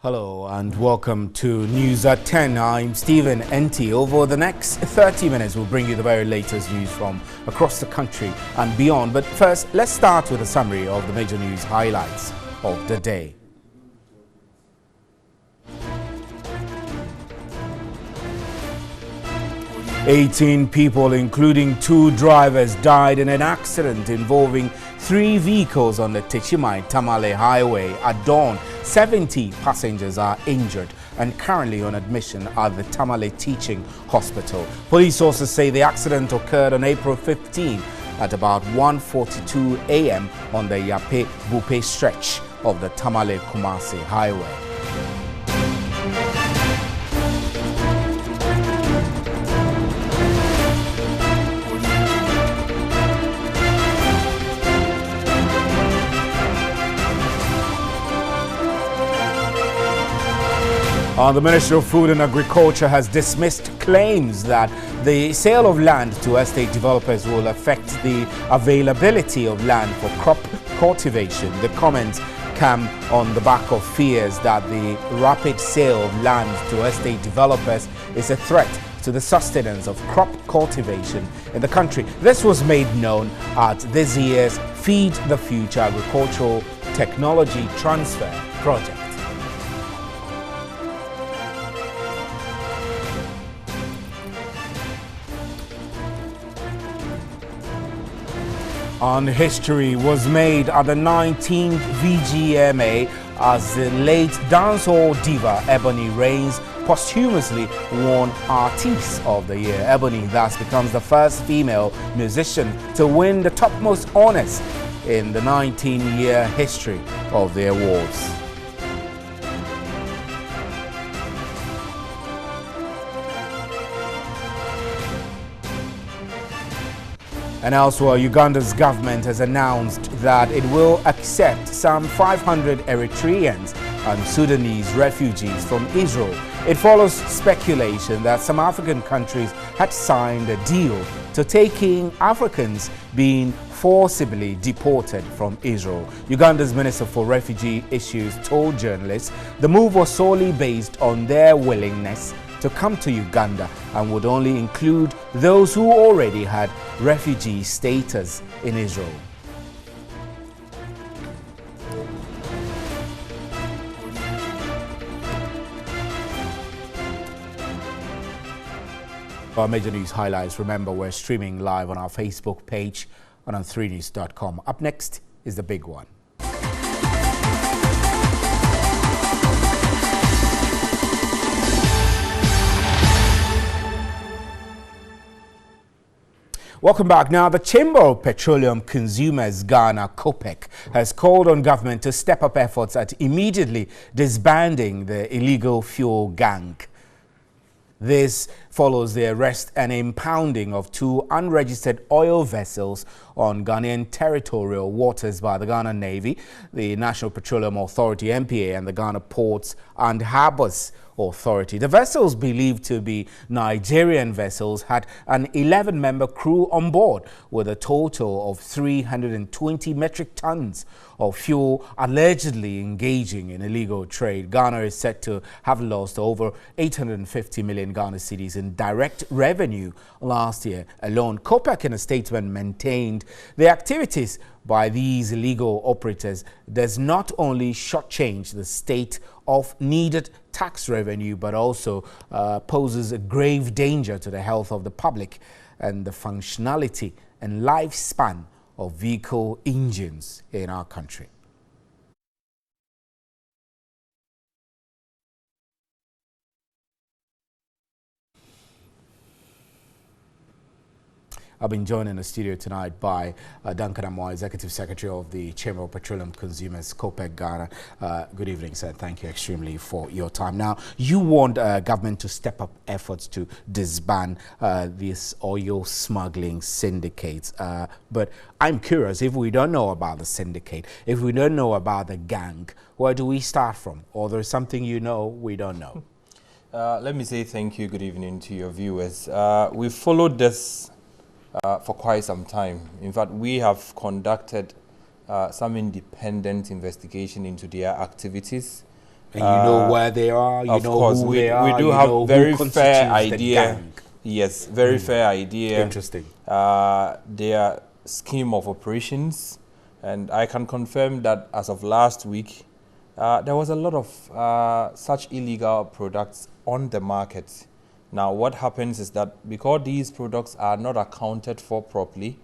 Hello and welcome to News at 10. I'm Stephen Enti. Over the next 30 minutes, we'll bring you the very latest news from across the country and beyond. But first, let's start with a summary of the major news highlights of the day. "18 people, including 2 drivers, died in an accident involving 3 vehicles on the Techimai-Tamale Highway at dawn. 70 passengers are injured and currently on admission at the Tamale Teaching Hospital. Police sources say the accident occurred on April 15 at about 1:42 a.m. on the Yape-Bupe stretch of the Tamale-Kumasi Highway. The Ministry of Food and Agriculture has dismissed claims that the sale of land to estate developers will affect the availability of land for crop cultivation. The comments come on the back of fears that the rapid sale of land to estate developers is a threat to the sustenance of crop cultivation in the country. This was made known at this year's Feed the Future Agricultural Technology Transfer Project. History was made at the 19th VGMA as the late dancehall diva Ebony Reigns posthumously won Artiste of the Year. Ebony thus becomes the first female musician to win the topmost honors in the 19-year history of the awards. And elsewhere, Uganda's government has announced that it will accept some 500 Eritreans and Sudanese refugees from Israel. It follows speculation that some African countries had signed a deal to taking Africans being forcibly deported from Israel. Uganda's Minister for Refugee Issues told journalists the move was solely based on their willingness to come to Uganda and would only include those who already had refugee status in Israel. For our major news highlights, remember we're streaming live on our Facebook page and on 3news.com. Up next is the big one. Welcome back. Now, the Chamber of Petroleum Consumers Ghana, COPEC, has called on government to step up efforts at immediately disbanding the illegal fuel gang. This follows the arrest and impounding of 2 unregistered oil vessels on Ghanaian territorial waters by the Ghana Navy, the National Petroleum Authority (NPA), and the Ghana Ports and Harbours Authority. The vessels, believed to be Nigerian vessels, had an 11-member crew on board with a total of 320 metric tons of fuel, allegedly engaging in illegal trade. Ghana is said to have lost over 850 million Ghana cedis in direct revenue last year alone. COPEC, in a statement, maintained the activities by these illegal operators does not only shortchange the state of needed tax revenue, but also poses a grave danger to the health of the public and the functionality and lifespan of vehicle engines in our country. I've been joined in the studio tonight by Duncan Amoah, Executive Secretary of the Chamber of Petroleum Consumers, COPEC Ghana. Good evening, sir. Thank you extremely for your time. Now, you want government to step up efforts to disband these oil smuggling syndicates. But I'm curious, if we don't know about the syndicate, if we don't know about the gang, where do we start from? Or there's something you know we don't know? Let me say thank you. Good evening to your viewers. We've followed this for quite some time. In fact, we have conducted some independent investigation into their activities, And you know where they are, you know who they are, we do you have know very who fair constitutes the idea. gang. Yes, very fair idea. Interesting. Their scheme of operations, and I can confirm that as of last week, there was a lot of such illegal products on the market. Now, what happens is that because these products are not accounted for properly,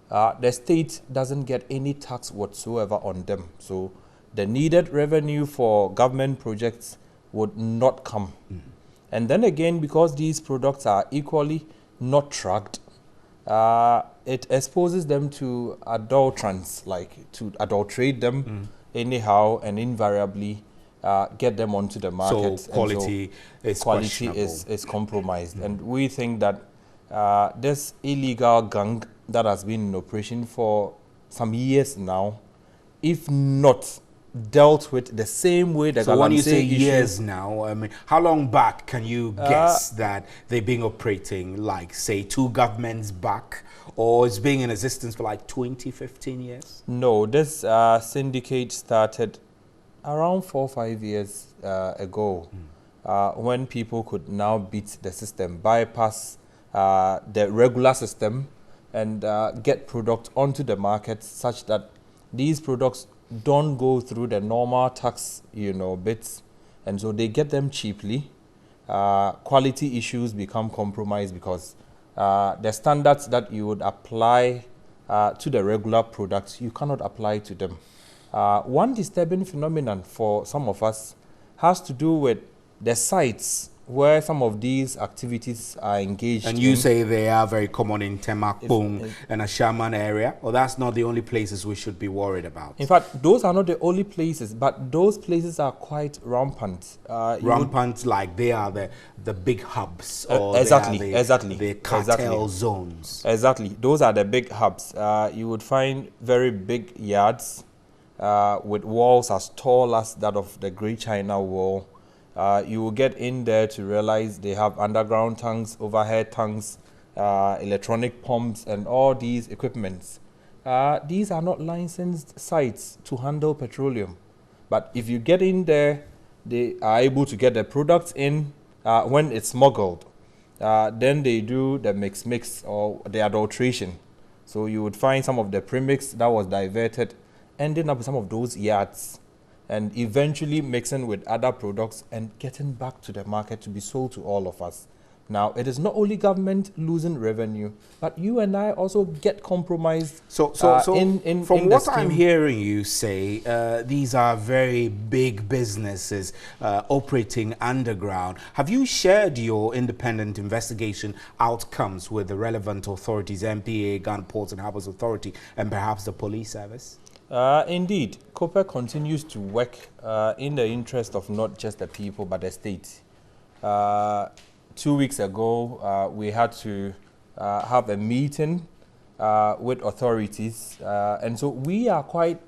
the state doesn't get any tax whatsoever on them. So the needed revenue for government projects would not come. And then again, because these products are equally not tracked, it exposes them to adulterants, like to adulterate them anyhow and invariably get them onto the market. So quality is compromised. And we think that this illegal gang that has been in operation for some years now, if not dealt with the same way that so when you say years now, I mean, how long back can you guess that they've been operating, like say 2 governments back, or it's been in existence for like 20, 15 years? No, this syndicate started around 4 or 5 years ago, when people could now beat the system, bypass the regular system and get product onto the market such that these products don't go through the normal tax, bits, and so they get them cheaply. Quality issues become compromised because the standards that you would apply to the regular products, you cannot apply to them. One disturbing phenomenon for some of us has to do with the sites where some of these activities are engaged in. And you say they are very common in Temakpung and Ashaman area? Well, that's not the only places we should be worried about. In fact, those are not the only places, but those places are quite rampant. Rampant, like they are the big hubs, or exactly, the cartel zones. Exactly, those are the big hubs. You would find very big yards with walls as tall as that of the Great China Wall. You will get in there to realize they have underground tanks, overhead tanks, electronic pumps, and all these equipments. These are not licensed sites to handle petroleum. But if you get in there, they are able to get the products in when it's smuggled. Then they do the mix or the adulteration. So you would find some of the premix that was diverted ending up with some of those yards, and eventually mixing with other products and getting back to the market to be sold to all of us. Now, it is not only government losing revenue, but you and I also get compromised. From what I'm hearing you say, these are very big businesses operating underground. Have you shared your independent investigation outcomes with the relevant authorities, MPA, Ghana Ports and Harbours Authority, and perhaps the police service? Indeed, COPEC continues to work in the interest of not just the people, but the state. 2 weeks ago, we had to have a meeting with authorities, and so we are quite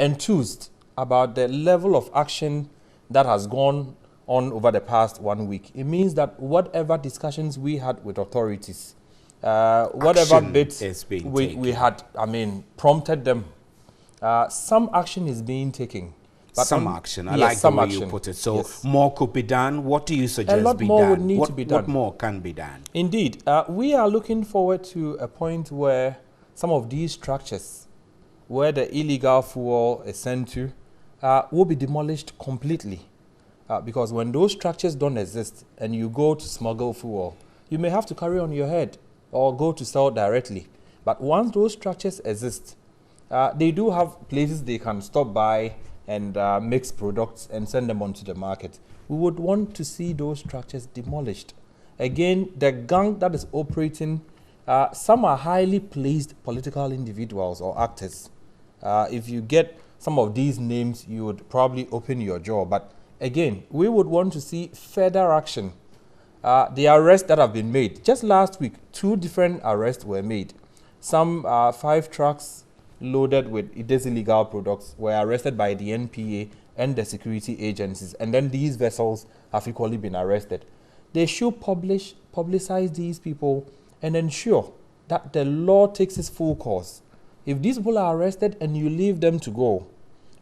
enthused about the level of action that has gone on over the past 1 week. It means that whatever discussions we had with authorities, whatever bits we had, prompted them, some action is being taken. But some action. I like the way you put it. So more could be done. What do you suggest be done? A lot more would need to be done. What more can be done? Indeed. We are looking forward to a point where some of these structures, where the illegal fuel is sent to, will be demolished completely. Because when those structures don't exist and you go to smuggle fuel, you may have to carry on your head or go to sell directly. But once those structures exist, they do have places they can stop by and mix products and send them onto the market. We would want to see those structures demolished. Again, the gang that is operating, some are highly placed political individuals or actors. If you get some of these names, you would probably open your jaw. But again, we would want to see further action. The arrests that have been made, just last week, 2 different arrests were made. Some 5 trucks loaded with these illegal products were arrested by the NPA and the security agencies, and then these vessels have equally been arrested. They should publicize these people and ensure that the law takes its full course. If these people are arrested and you leave them to go,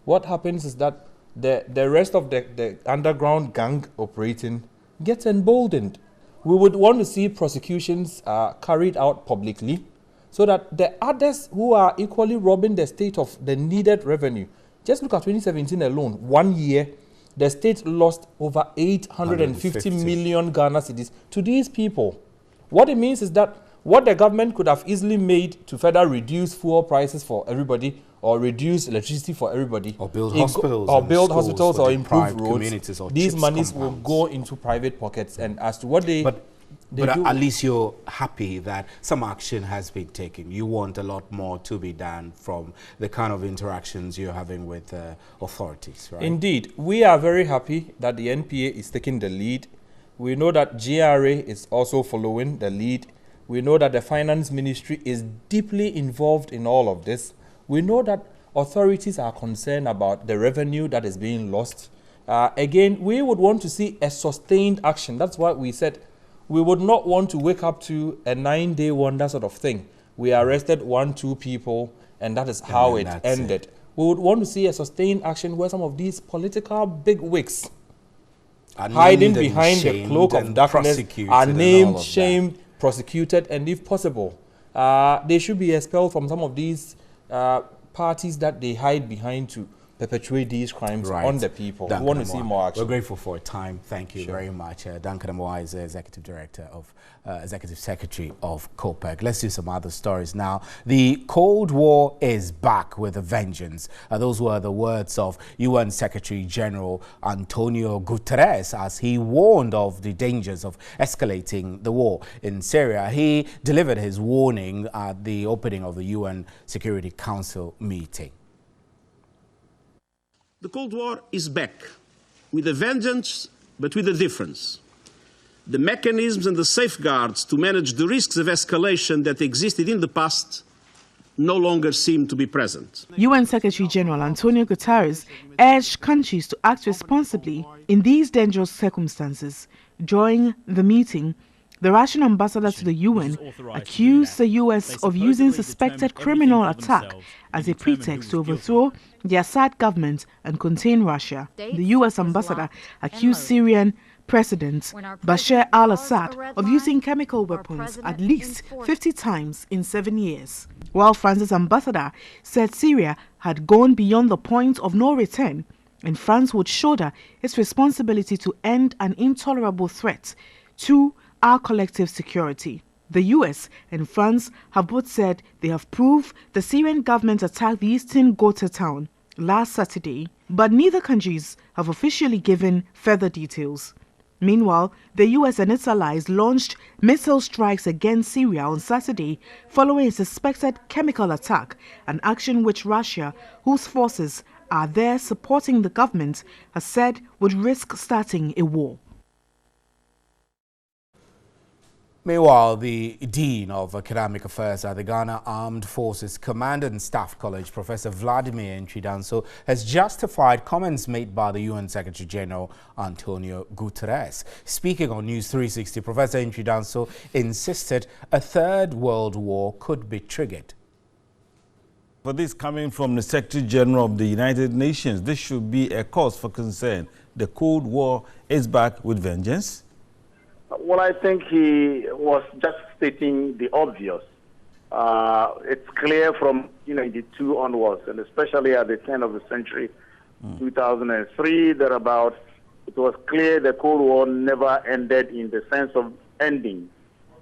what happens is that the rest of the underground gang operating gets emboldened. We would want to see prosecutions carried out publicly so that the others who are equally robbing the state of the needed revenue. Just look at 2017 alone. 1 year, the state lost over 850 million Ghana cedis to these people. What it means is that what the government could have easily made to further reduce fuel prices for everybody, or reduce electricity for everybody, or build hospitals, or improve roads, these monies will go into private pockets. And as to what they But at least you're happy that some action has been taken. You want a lot more to be done from the kind of interactions you're having with authorities, right? Indeed. We are very happy that the NPA is taking the lead. We know that GRA is also following the lead. We know that the Finance Ministry is deeply involved in all of this. We know that authorities are concerned about the revenue that is being lost. Again, we would want to see a sustained action. That's why we said we would not want to wake up to a 9-day wonder sort of thing. We arrested 1-2 people, and that is how it ended. We would want to see a sustained action where some of these political bigwigs hiding behind the cloak of darkness are named, shamed, prosecuted, and if possible, they should be expelled from some of these parties that they hide behind to perpetuate these crimes on the people. We want to see more action. We're grateful for your time. Thank you very much. Duncan Amoa is the Executive Director of, Executive Secretary of COPEC. Let's do some other stories now. The Cold War is back with a vengeance. Those were the words of UN Secretary General Antonio Guterres as he warned of the dangers of escalating the war in Syria. He delivered his warning at the opening of the UN Security Council meeting. The Cold War is back, with a vengeance, but with a difference. The mechanisms and the safeguards to manage the risks of escalation that existed in the past no longer seem to be present. UN Secretary-General Antonio Guterres urged countries to act responsibly in these dangerous circumstances. During the meeting, the Russian ambassador to the UN accused the US of using suspected criminal attack as a pretext to overthrow the Assad government and contain Russia. The US ambassador accused Syrian President Bashar al-Assad of using chemical weapons at least 50 times in 7 years, while France's ambassador said Syria had gone beyond the point of no return and France would shoulder its responsibility to end an intolerable threat to our collective security. The US and France have both said they have proved the Syrian government attacked the eastern Ghouta town last Saturday, but neither countries have officially given further details. Meanwhile, the US and its allies launched missile strikes against Syria on Saturday following a suspected chemical attack, an action which Russia, whose forces are there supporting the government, has said would risk starting a war. Meanwhile, the Dean of Academic Affairs at the Ghana Armed Forces Command and Staff College, Professor Vladimir Ntwidanso, has justified comments made by the UN Secretary General Antonio Guterres. Speaking on News 360, Professor Ntwidanso insisted a third world war could be triggered. For this coming from the Secretary General of the United Nations, this should be a cause for concern. The Cold War is back with vengeance. Well, I think he was just stating the obvious. It's clear from 1992 onwards, and especially at the turn of the century, 2003, thereabouts, it was clear the Cold War never ended in the sense of ending,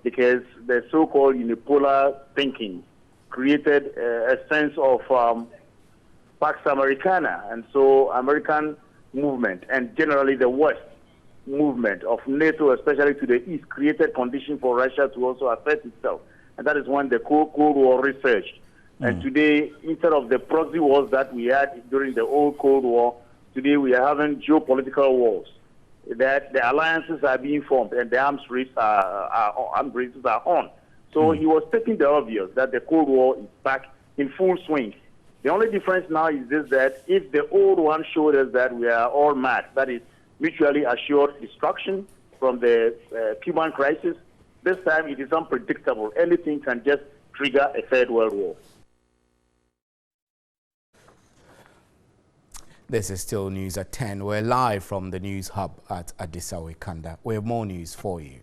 because the so-called unipolar thinking created a sense of Pax Americana, and so American movement, and generally the West movement of NATO, especially to the east, created conditions for Russia to also assert itself. And that is when the Cold War resurged. And today, instead of the proxy wars that we had during the old Cold War, today we are having geopolitical wars. That the alliances are being formed and the arms races are on. So he was stating the obvious, that the Cold War is back in full swing. The only difference now is this, that if the old one showed us that we are all mad, that is mutually assured destruction from the Cuban crisis, this time it is unpredictable. Anything can just trigger a third world war. This is still news at 10. We're live from the news hub at Adisawe Kanda. We have more news for you.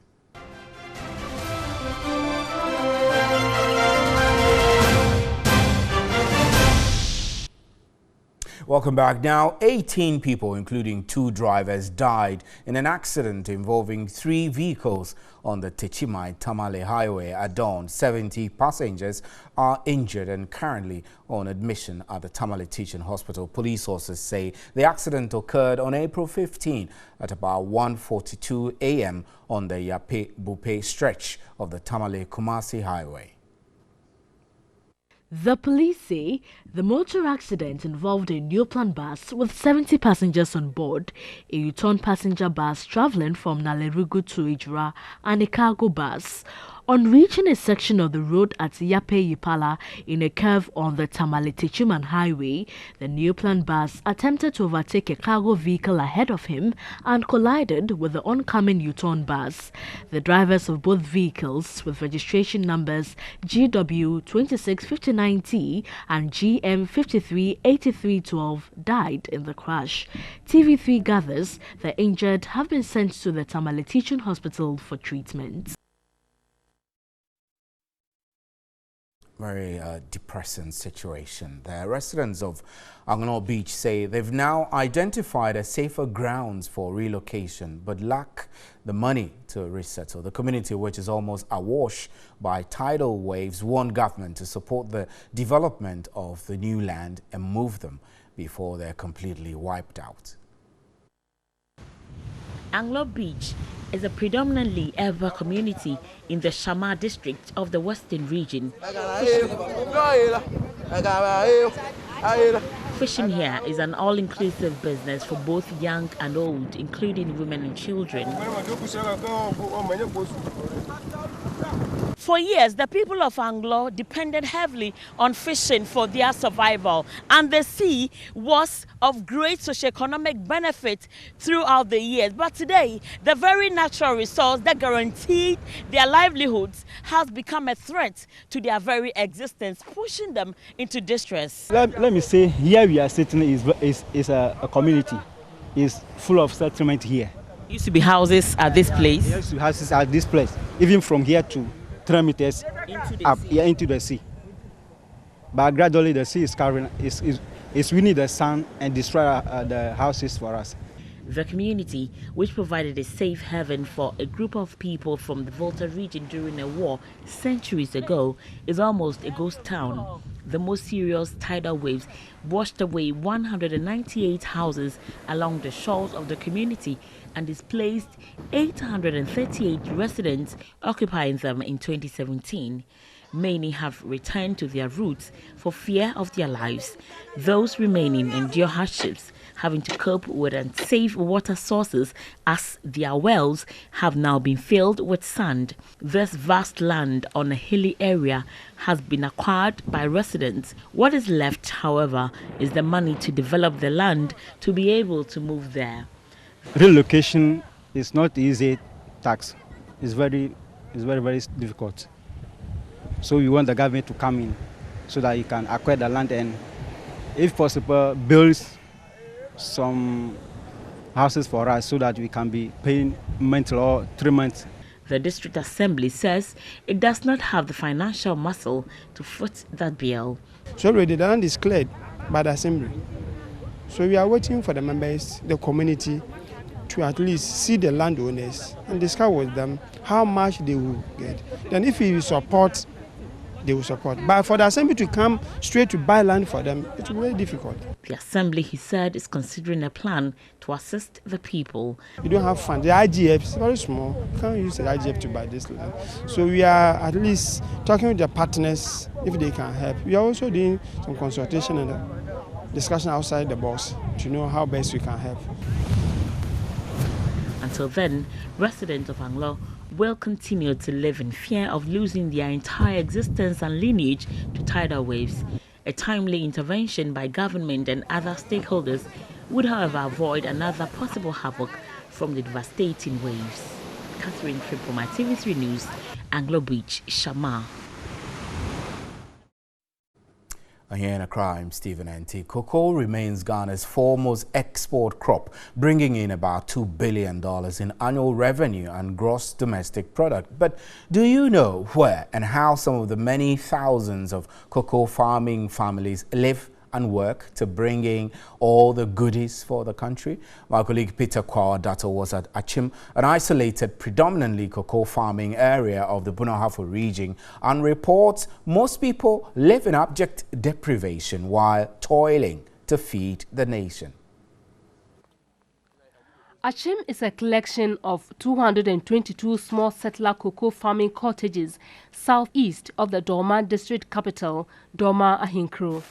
Welcome back. Now, 18 people, including 2 drivers, died in an accident involving 3 vehicles on the Techimai-Tamale Highway at dawn. 70 passengers are injured and currently on admission at the Tamale Teaching Hospital. Police sources say the accident occurred on April 15 at about 1:42 a.m. on the Yape-Bupe stretch of the Tamale-Kumasi Highway. The police say the motor accident involved a Neoplan bus with 70 passengers on board, a U-turn passenger bus traveling from Nalerugu to Ijura, and a cargo bus. On reaching a section of the road at Yape Yipala in a curve on the Tamale-Techiman Highway, the Neoplan bus attempted to overtake a cargo vehicle ahead of him and collided with the oncoming U-turn bus. The drivers of both vehicles, with registration numbers GW2659T and GM538312, died in the crash. TV3 gathers the injured have been sent to the Tamale Teaching Hospital for treatment. Very depressing situation. The residents of Anglo Beach say they've now identified a safer grounds for relocation but lack the money to resettle. The community, which is almost awash by tidal waves, want government to support the development of the new land and move them before they're completely wiped out. Anglo Beach is a predominantly Ewa community in the Shama district of the Western region. Fishing here is an all-inclusive business for both young and old, including women and children. For years, the people of Anglo depended heavily on fishing for their survival, and the sea was of great socioeconomic benefit throughout the years. But today, the very natural resource that guaranteed their livelihoods has become a threat to their very existence, pushing them into distress. Let me say, here we are sitting is a community. It's full of settlement here. Used to be houses at this place? There used to be houses at this place, even from here to 3 meters up into the sea. But gradually the sea is carrying, is winning the sun and destroy the houses for us. The community, which provided a safe haven for a group of people from the Volta region during a war centuries ago, is almost a ghost town. The most serious tidal waves washed away 198 houses along the shores of the community and displaced 838 residents occupying them in 2017. Many have returned to their roots for fear of their lives. Those remaining endure hardships, having to cope with unsafe water sources as their wells have now been filled with sand. This vast land on a hilly area has been acquired by residents. What is left, however, is the money to develop the land to be able to move there. Relocation is not easy task. It's very difficult. So we want the government to come in so that you can acquire the land and, if possible, build some houses for us so that we can be paying monthly or 3 months. The district assembly says it does not have the financial muscle to foot that bill. So already the land is cleared by the assembly. So we are waiting for the members, the community, to at least see the landowners and discuss with them how much they will get. Then if we support, they will support. But for the assembly to come straight to buy land for them, it will be very difficult. The assembly, he said, is considering a plan to assist the people. We don't have funds. The IGF is very small. You can't use the IGF to buy this land. So we are at least talking with the partners if they can help. We are also doing some consultation and discussion outside the box to know how best we can help. Until then, residents of Anglo will continue to live in fear of losing their entire existence and lineage to tidal waves. A timely intervention by government and other stakeholders would, however, avoid another possible havoc from the devastating waves. Catherine Frimpoma, TV3 News, Anglo Beach, Shama. And here in Accra, I'm Stephen N.T. Cocoa remains Ghana's foremost export crop, bringing in about $2 billion in annual revenue and gross domestic product. But do you know where and how some of the many thousands of cocoa farming families live and work to bring in all the goodies for the country? My colleague Peter Kwao was at Hardship, an isolated, predominantly cocoa farming area of the Bunahafo region, and reports most people live in abject deprivation while toiling to feed the nation. Hardship is a collection of 222 small settler cocoa farming cottages southeast of the Dorma district capital, Dorma Ahinkro.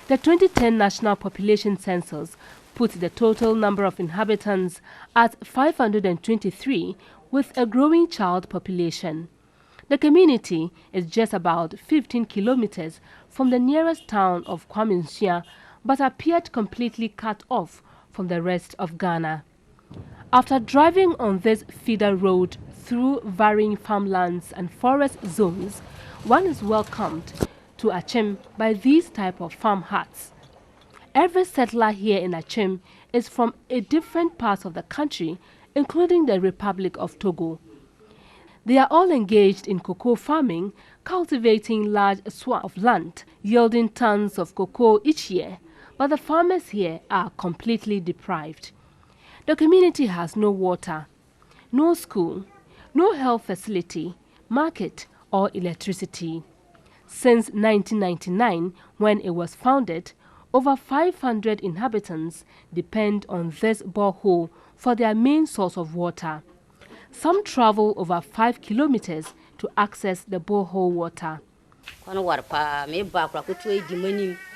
The 2010 National Population Census put the total number of inhabitants at 523, with a growing child population. The community is just about 15 kilometers from the nearest town of Kwame Nkrumah, but appeared completely cut off from the rest of Ghana. After driving on this feeder road through varying farmlands and forest zones, one is welcomed to Hardship by these type of farm huts. Every settler here in Hardship is from a different part of the country, including the Republic of Togo. They are all engaged in cocoa farming, cultivating large swaths of land, yielding tons of cocoa each year, but the farmers here are completely deprived. The community has no water, no school, no health facility, market, or electricity. Since 1999, when it was founded, over 500 inhabitants depend on this borehole for their main source of water. Some travel over 5 kilometers to access the borehole water.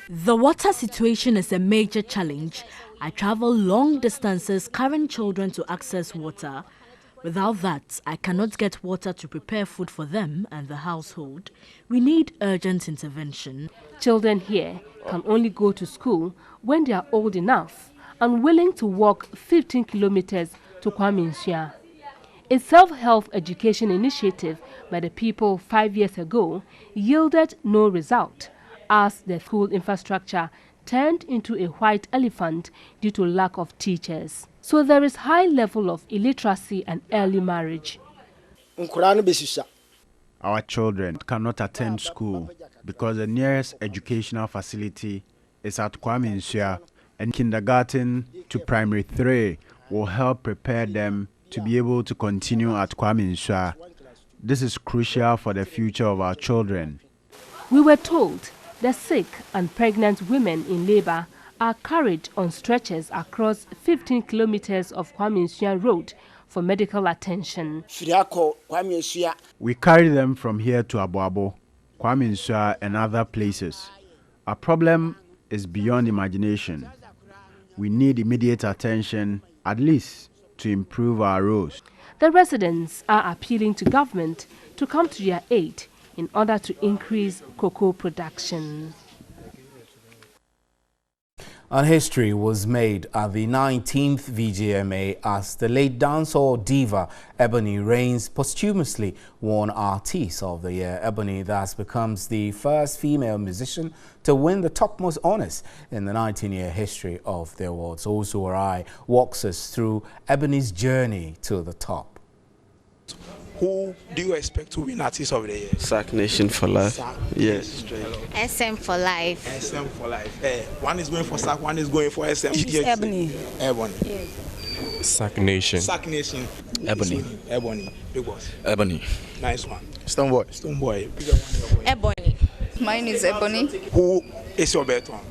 The water situation is a major challenge. I travel long distances carrying children to access water. Without that, I cannot get water to prepare food for them and the household. We need urgent intervention. Children here can only go to school when they are old enough and willing to walk 15 kilometers to Kwame Nkrumah. A self-help education initiative by the people 5 years ago yielded no result, as the school infrastructure turned into a white elephant due to lack of teachers. So there is high level of illiteracy and early marriage. Our children cannot attend school because the nearest educational facility is at Kwame Nkrumah, and kindergarten to primary 3 will help prepare them to be able to continue at Kwame Nkrumah. This is crucial for the future of our children. We were told the sick and pregnant women in labor are carried on stretchers across 15 kilometers of Kwame Nkrumah Road for medical attention. We carry them from here to Aboabo, Kwame Nkrumah, and other places. Our problem is beyond imagination. We need immediate attention, at least to improve our roads. The residents are appealing to government to come to their aid in order to increase cocoa production. And history was made at the 19th VGMA as the late dancehall diva Ebony Rains posthumously won Artist of the Year. Ebony thus becomes the first female musician to win the topmost honors in the 19-year history of the awards. Also, Arai walks us through Ebony's journey to the top. Who do you expect to win Artist of the Year? Sack Nation for life. Yes, straight. SM for life. SM for life. One is going for Sack, one is going for SM. Ebony. Ebony. Yes. Sack Nation. Sack Nation. Ebony. Ebony. Big boss. Ebony. Nice one. Stoneboy. Stoneboy. Ebony. Mine is Ebony. Who is your better one?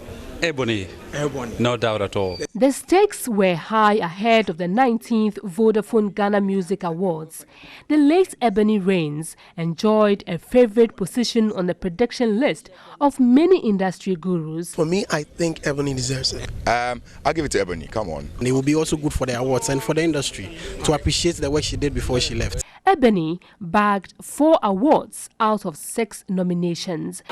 Ebony. Ebony. No doubt at all. The stakes were high ahead of the 19th Vodafone Ghana Music Awards. The late Ebony Rains enjoyed a favorite position on the prediction list of many industry gurus. For me, I think Ebony deserves it. I'll give it to Ebony. Come on. And it will be also good for the awards and for the industry to appreciate the work she did before she left. Ebony bagged 4 awards out of 6 nominations.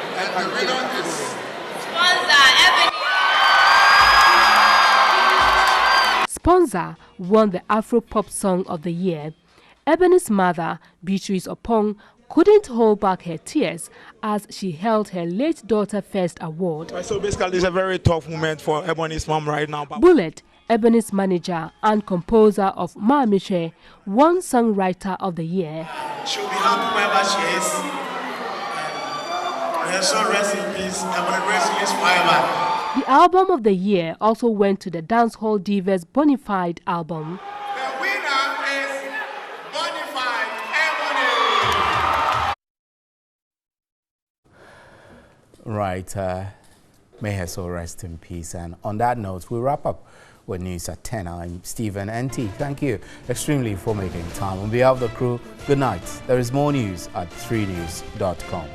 Sponsor won the Afro Pop Song of the Year. Ebony's mother, Beatrice Opong, couldn't hold back her tears as she held her late daughter first award. So basically, it's a very tough moment for Ebony's mom right now. Bullet, Ebony's manager and composer of Maamishe, won Songwriter of the Year. She'll be happy wherever she is. May her soul rest in peace. Ebony rest in peace forever. The album of the year also went to the dancehall divas Bonafide album. The winner is Bonafide Ebony. Right. May her soul rest in peace. And on that note, we wrap up with news at 10. I'm Stephen NT. Thank you extremely for making time. On behalf of the crew, good night. There is more news at 3news.com.